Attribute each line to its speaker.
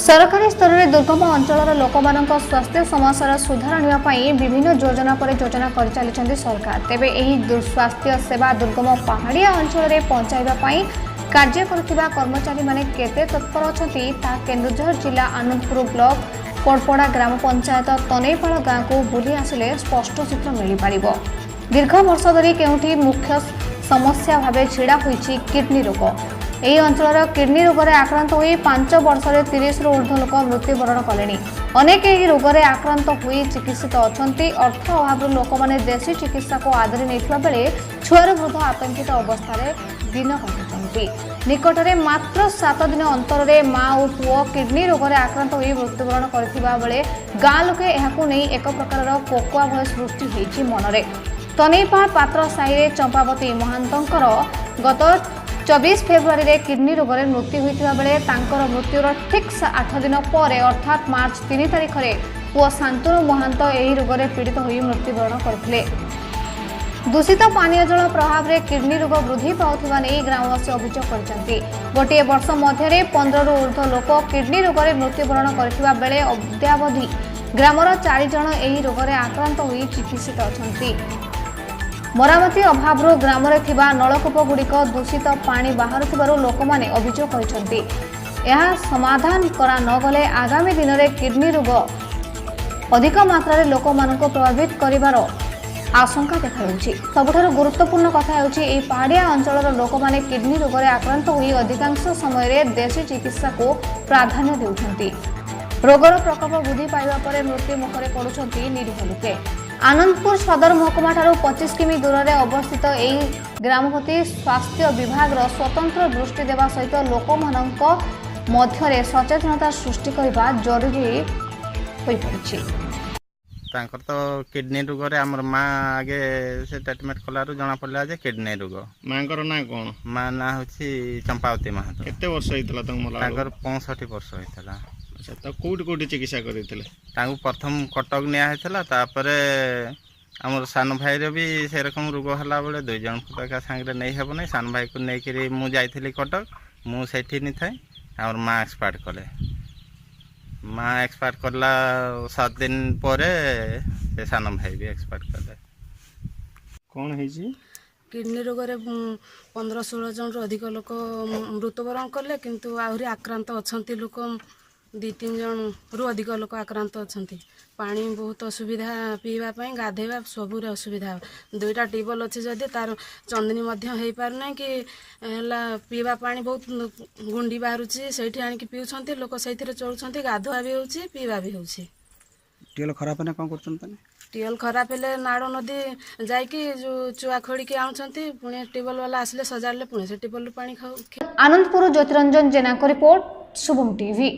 Speaker 1: सरकारी स्तर में दुर्गम अंचल लोकमानक स्वास्थ्य समस्या सुधार आने विभिन्न योजना पर योजना कर चली सरकार। तेबे यही स्वास्थ्य सेवा दुर्गम पहाड़िया अंचल में पहुंचाई कार्य करुवा कर्मचारी माने केते तत्पर अछंती ता केन्दुझर जिला आनंदपुर ब्लॉक कोड़पड़ा ग्राम पंचायत तनईपाड़ गाँव को बुली आसिले स्पष्ट चित्र मिल पार। दीर्घ वर्ष धरी केउठी मुख्य समस्या भाव छिड़ा होईछि किडनी रोग। ଏହି ଅଞ୍ଚଳର କିଡନୀ ରୋଗରେ ଆକ୍ରାନ୍ତ ହୋଇ 5 ବର୍ଷରେ 30ରୁ ଊର୍ଦ୍ଧ୍ୱ ଲୋକ ମୃତ୍ୟୁବରଣ କଲେଣି। ଅନେକ ଏହି ରୋଗରେ ଆକ୍ରାନ୍ତ ହୋଇ ଚିକିତ୍ସିତ ଅଛନ୍ତି। ଅର୍ଥ ଅଭାବରୁ ଲୋକମାନେ ଦେଶୀ ଚିକିତ୍ସାକୁ ଆଦରି ନେଇଥିବା ବେଳେ ଛୁଆରୁ ବୃଦ୍ଧ ଆତଙ୍କିତ ଅବସ୍ଥାରେ ଦିନ କାଟୁଛନ୍ତି। ନିକଟରେ ମାତ୍ର 7 ଦିନ ଅନ୍ତରରେ ମା ଓ ପୁଅ କିଡନୀ ରୋଗରେ ଆକ୍ରାନ୍ତ ହୋଇ ମୃତ୍ୟୁବରଣ କରିଥିବା ବେଳେ ଗାଁ ଲୋକେ ଏହାକୁ ନେଇ ଏକ ପ୍ରକାରର କୋକୁଆ ଭୟ ସୃଷ୍ଟି ହୋଇଛି ମନରେ। ତନଇପାଳ ପାତ୍ର ସାହିରେ ଚମ୍ପାବତୀ ମହାନ୍ତଙ୍କର ଗତ 24 फेब्रुआरी रे किडनी रोग रे मृत्यु होइतिबा बेले तांकर मृत्युर ठीक 8 दिन पर अर्थात मार्च 3 तारिख रे पुओ शांतनु महांत एही रोग रे पीड़ित होई मृत्युवरण करथिले। दूषित पानीय जल प्रभाव रे किडनी रोग वृद्धि पाउथिबा नै ग्रामवासी अभियोग करछन्ती। गोटे वर्ष मध्य रे 15 रु ऊर्ध्व लोक किडनी रोग रे मृत्युवरण करथिबा बेले अद्यावधि ग्रामर 4 जण एही रोग रे आक्रांत होई चिकित्सित अछन्ती। मरामती अभाव ग्राम नलकूप गुड़िक दूषित पानी बाहर लोक मैंने अभियोग करछन्ती। यह समाधान करा न गले आगामी दिन में किडनी रोग अधिक मात्रा लोक मानक प्रभावित करिवार आशंका देखा। सबुठारु गुरुत्वपूर्ण कथा होछि पहाड़िया अंचल लोक मैंने किडनी रोग में आक्रांत होई अधिकांश समय देशी चिकित्सा को प्राधान्य देउछन्ती। रोगर प्रकोप वृद्धि पाइबा परे मृत्यु मुखरे पड़ुछन्ती निरीह लोके। आनंदपुर सदर महकुमा ठारू 25 किमी दूर में अवस्थित यह ग्रामपति स्वास्थ्य विभाग स्वतंत्र दृष्टि देवा सहित लोक मध्य सचेतनता सृष्टि करने जरूरी हो पड़ी।
Speaker 2: तो किडनी रोग रे हमर माँ आगे से ट्रीटमेंट कलारू जना पड़ला जे किडनी रोग।
Speaker 3: माँ ना कौन
Speaker 2: माँ ना होछि चंपावती महातो।
Speaker 3: केते वर्ष होइतला तंग मला
Speaker 2: तांकर 65 वर्ष होइतला।
Speaker 3: अच्छा तो कोठी चिकित्सा करथिले?
Speaker 2: तांगु प्रथम कटक निया हेतला तापरे हमर सान भाई रे भी से रकम रोग हला बेले 2 जन को का संगे नै हेबो नै। सान भाई को नै करी मु जाइथिली कटक मु सेठी नि थाई हमर माँ एक्सपायर कले। माँ एक्सपायर करला 7 दिन परे से सान भाई भी एक्सपायर कले।
Speaker 3: कौन हेछि?
Speaker 4: किडनी रोग रे 15-16 जन रो अधिक लोक मृत्युवरण कले किंतु आहुरी आक्रांत अछंती लोक 2-3 जन रु अधिक लोक आक्रांत अछंती। पानी बहुत असुविधा पीवा पई गाधेवा सबुरे असुविधा। 2टा टेबल अछि जदि तार चंदनी मध्य हेई पार नै कि हला पीवा पानी बहुत गुंडी बाहरुछि सेठी आनी कि पिउछंती लोक सेथिरे चलुछंती गाधवा भी होछि पीवा भी होछि।
Speaker 3: टियल खराब ने कोन करछन तने?
Speaker 4: टियल खराब हेले नाड़ो नदी जाई कि जो चुआ खोड़ी के आउछंती पुणे टेबल वाला आसले सजाड़ले पुणे से टेबल पानी खाउ।
Speaker 1: आनंदपुर ज्योतिरंजन जेना को रिपोर्ट शुभम टीवी।